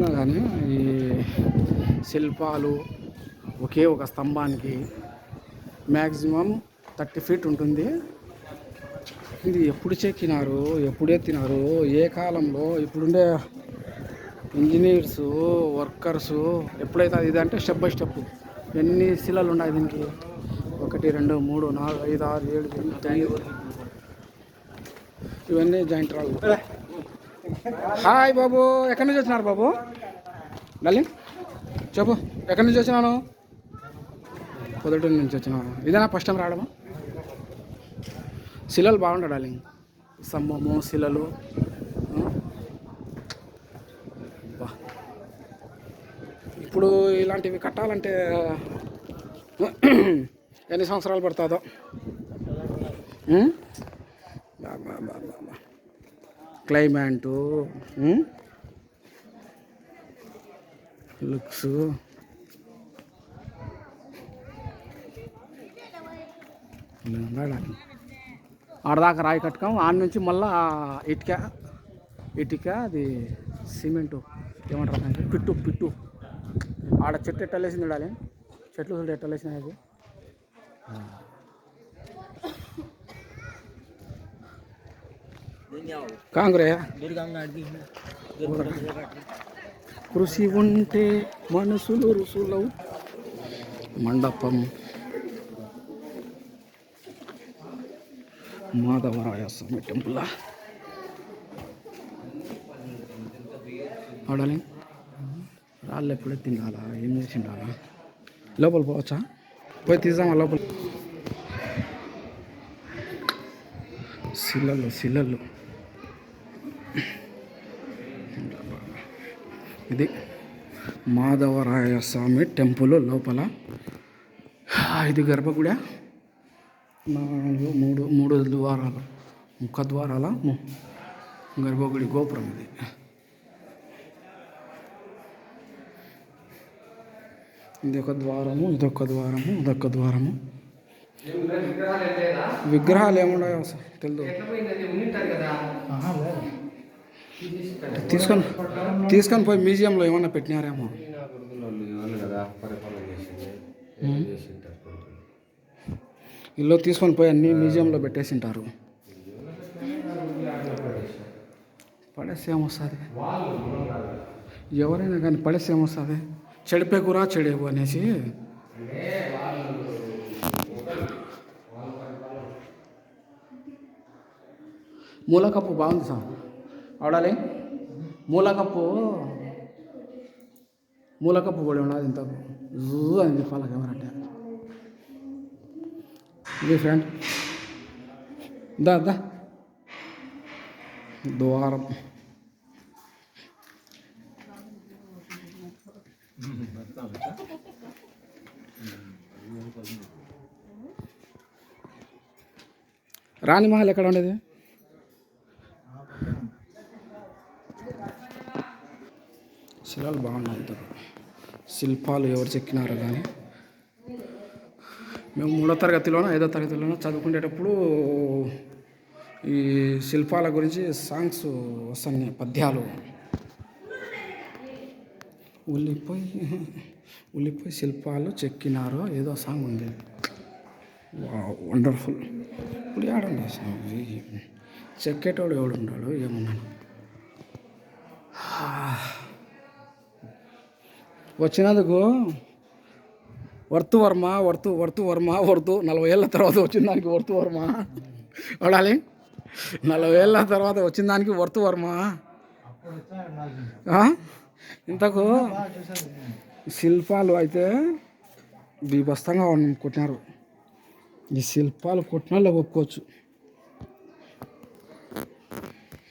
కానీ ఈ శిల్పాలు ఒకే ఒక స్తంభానికి మ్యాక్సిమం 30 ఫీట్ ఉంటుంది. ఇది ఎప్పుడు చెక్కినారు, ఎప్పుడు ఎత్తినారు, ఏ కాలంలో, ఇప్పుడుండే ఇంజనీర్స్ వర్కర్సు ఎప్పుడైతే ఇది అంటే స్టెప్ బై స్టెప్ ఎన్ని శిలలు ఉన్నాయి దీనికి. 1 2 3 4 5 6 7 8 9 ఇవన్నీ జాయింట్ రాళ్ళు. హాయ్ బాబు, ఎక్కడి నుంచి వచ్చినారు బాబు? డాలి చెప్పు, ఎక్కడి నుంచి వచ్చినాను? పొద్దుటూరు నుంచి వచ్చినాను. ఇదేనా ఫస్ట్ టైం రావడమా? శిలలు బాగుంటాయి డార్లింగ్, స్తంభము శిలలు. ఇప్పుడు ఇలాంటివి కట్టాలంటే ఎన్ని సంవత్సరాలు పడుతుందో. క్లైమాటు, లుక్స్, ఆడదాకా రాయి కట్టుకాం, ఆడ నుంచి మళ్ళా ఇటుక అది సిమెంటు ఏమంటారు, పిట్టు ఆడ చెట్టు ఎట్టలేసింది ఉండాలి. చెట్లు చూడు ఎట్టలేసినాయి. అది కాంగ్రే కృషి ఉంటే మనసులు రుసులవు. మండపం మాధవరాయ స్వామి టెంపుల్ ఆడాలి. రాళ్ళు ఎప్పుడే తినాలా, ఏం చేసి ఉండాలా? లోపల పోవచ్చా? పోయి తీద్దామా లోపల? శిలలు ఇది మాధవరాయ స్వామి టెంపుల్ లోపల. ఇది గర్భగుడి. 3 ద్వారాలు, ముఖ ద్వారాల గర్భగుడి గోపురం. ఇదొక ద్వారము, ఇదొక ద్వారము, ఇదొక ద్వారము. విగ్రహాలు ఏమున్నాయో తెలియదు. తీసుకొని పోయి మ్యూజియంలో ఏమన్నా పెట్టినారేమో. ఇల్లు తీసుకొని పోయి అన్ని మ్యూజియంలో పెట్టేసింటారు. పడేస్తే ఏమొస్తుంది? ఎవరైనా కానీ పడేస్తే ఏమొస్తుంది? చెడిపే కూర చెడేవు అనేసి. మూలకప్పు బాగుంది సార్, ఆడాలి. మూలకప్పు కూడా ఉండదు. ఇంత జూ అని చెప్పాలి కెమెరా అంటే. ఇది ఫ్రెండ్ దా ద్వారం. రాణి మహల్ ఎక్కడ ఉండేది? శిలలు బాగున్నాయి. శిల్పాలు ఎవరు చెక్కినారో కానీ మేము 3వ తరగతిలోనో 5వ తరగతిలోనో చదువుకునేటప్పుడు ఈ శిల్పాల గురించి సాంగ్స్ వస్తున్నాయి, పద్యాలు. ఉల్లిపోయి శిల్పాలు చెక్కినారో ఏదో సాంగ్ ఉంది. వండర్ఫుల్. ఇప్పుడు ఏడండి చెక్కేటోడు ఎవడున్నాడు ఏమన్నాడు? వచ్చినందుకు వర్తు వర్మ 40 ఏళ్ళ తర్వాత వచ్చిన దానికి వర్తు వర్మ వాడాలి. 40 ఏళ్ళ తర్వాత వచ్చిన దానికి వర్తు వర్మ. ఇంతకు శిల్పాలు అయితే బీభత్సంగా కొట్టినారు. ఈ శిల్పాలు కొట్టిన వాళ్ళు ఒప్పుకోవచ్చు.